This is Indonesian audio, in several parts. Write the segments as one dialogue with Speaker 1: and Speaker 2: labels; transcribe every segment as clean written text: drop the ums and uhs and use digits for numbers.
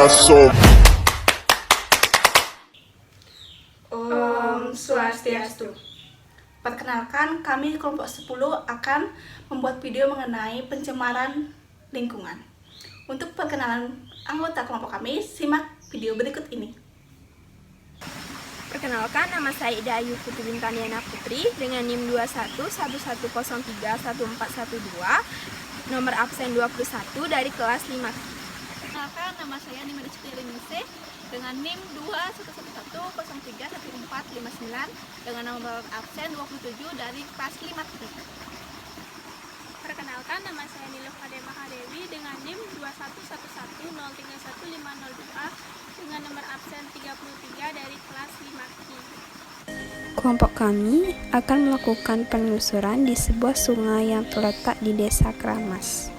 Speaker 1: Swastiastu.
Speaker 2: Om Swastiastu. Perkenalkan, kami kelompok 10 akan membuat video mengenai pencemaran lingkungan. Untuk perkenalan anggota kelompok kami, simak video berikut ini.
Speaker 3: Perkenalkan, nama saya Ida Ayu Putri Bintaniana Putri dengan NIM 2111031412, nomor absen 21 dari kelas 5.
Speaker 4: Perkenalkan, nama saya Nima Dicutirinise dengan NIM 2111031459 dengan nomor absen 27 dari kelas 5.
Speaker 5: Perkenalkan, nama saya Niluh Kademah Dewi dengan NIM 2111031502 dengan nomor absen 33 dari kelas 5.
Speaker 3: Kelompok kami akan melakukan penelusuran di sebuah sungai yang terletak di Desa Kramas.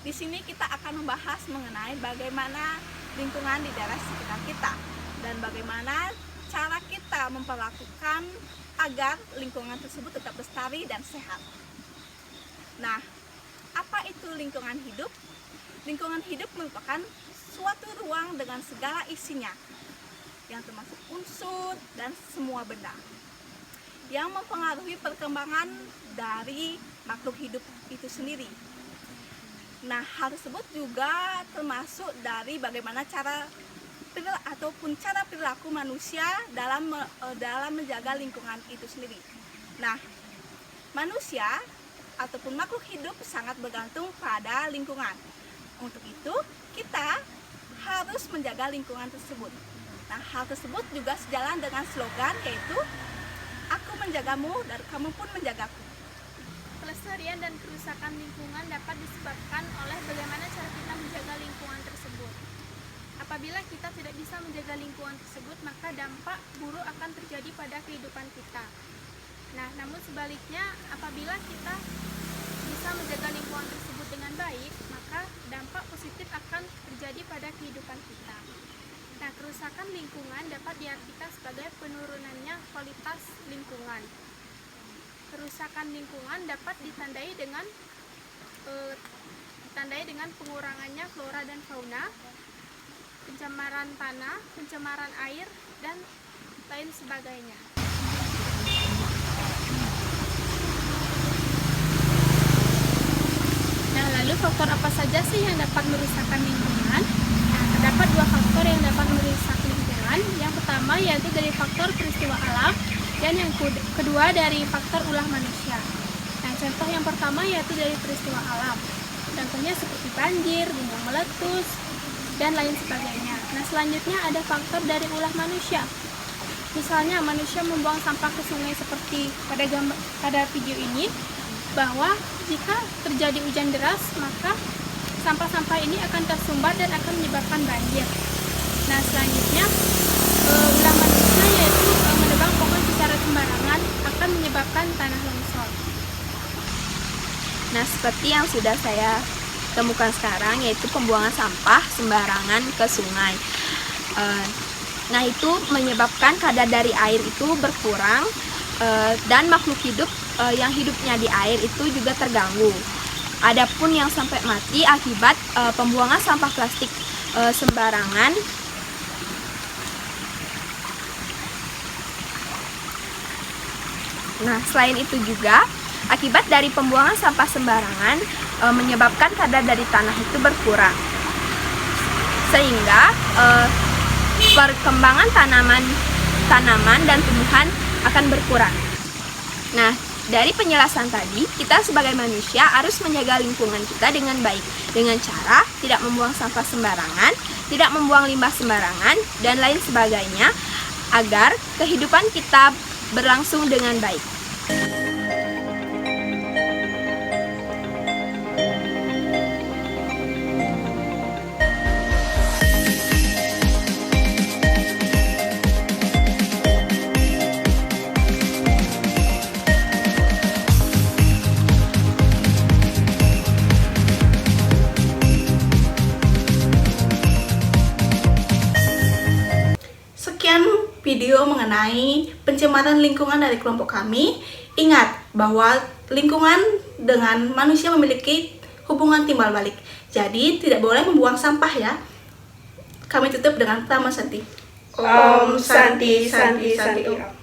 Speaker 4: Di sini kita akan membahas mengenai bagaimana lingkungan di daerah sekitar kita dan bagaimana cara kita memperlakukan agar lingkungan tersebut tetap lestari dan sehat. Nah, apa itu lingkungan hidup? Lingkungan hidup merupakan suatu ruang dengan segala isinya, yang termasuk unsur dan semua benda, yang mempengaruhi perkembangan dari makhluk hidup itu sendiri. Nah, hal tersebut juga termasuk dari bagaimana cara perilaku manusia dalam menjaga lingkungan itu sendiri. Nah, manusia ataupun makhluk hidup sangat bergantung pada lingkungan. Untuk itu, kita harus menjaga lingkungan tersebut. Nah, hal tersebut juga sejalan dengan slogan, yaitu "Aku menjagamu dan kamu pun menjagaku".
Speaker 5: Pelestarian dan kerusakan lingkungan dapat disebabkan oleh bagaimana cara kita menjaga lingkungan tersebut. Apabila kita tidak bisa menjaga lingkungan tersebut, maka dampak buruk akan terjadi pada kehidupan kita. Nah, namun sebaliknya, apabila kita bisa menjaga lingkungan tersebut dengan baik, maka dampak positif akan terjadi pada kehidupan kita. Nah, kerusakan lingkungan dapat diartikan sebagai penurunannya kualitas lingkungan. Kerusakan lingkungan dapat ditandai dengan pengurangannya flora dan fauna, pencemaran tanah, pencemaran air, dan lain sebagainya. Nah, lalu faktor apa saja sih yang dapat merusakkan lingkungan? Nah, terdapat dua faktor yang dapat merusak lingkungan. Yang pertama yaitu dari faktor peristiwa alam, dan yang kedua dari faktor ulah manusia. Nah, contoh yang pertama yaitu dari peristiwa alam. Contohnya seperti banjir, gunung meletus, dan lain sebagainya. Nah, selanjutnya ada faktor dari ulah manusia. Misalnya manusia membuang sampah ke sungai seperti pada video ini, bahwa jika terjadi hujan deras, maka sampah-sampah ini akan tersumbat dan akan menyebabkan banjir. Nah, selanjutnya ulah manusia yaitu menebang pohon secara sembarangan akan menyebabkan tanah longsor.
Speaker 3: Nah, seperti yang sudah saya temukan sekarang, yaitu pembuangan sampah sembarangan ke sungai. Nah, itu menyebabkan kadar dari air itu berkurang, dan makhluk hidup yang hidupnya di air itu juga terganggu. Adapun yang sampai mati akibat pembuangan sampah plastik sembarangan, nah, selain itu juga akibat dari pembuangan sampah sembarangan menyebabkan kadar dari tanah itu berkurang, sehingga perkembangan tanaman dan tumbuhan akan berkurang. Nah, dari penjelasan tadi, kita sebagai manusia harus menjaga lingkungan kita dengan baik, dengan cara tidak membuang sampah sembarangan, tidak membuang limbah sembarangan, dan lain sebagainya, agar kehidupan kita berlangsung dengan baik.
Speaker 2: Video mengenai pencemaran lingkungan dari kelompok kami. Ingat bahwa lingkungan dengan manusia memiliki hubungan timbal balik. Jadi tidak boleh membuang sampah ya. Kami tutup dengan Prama Santi.
Speaker 1: Om Santi Santi Santi.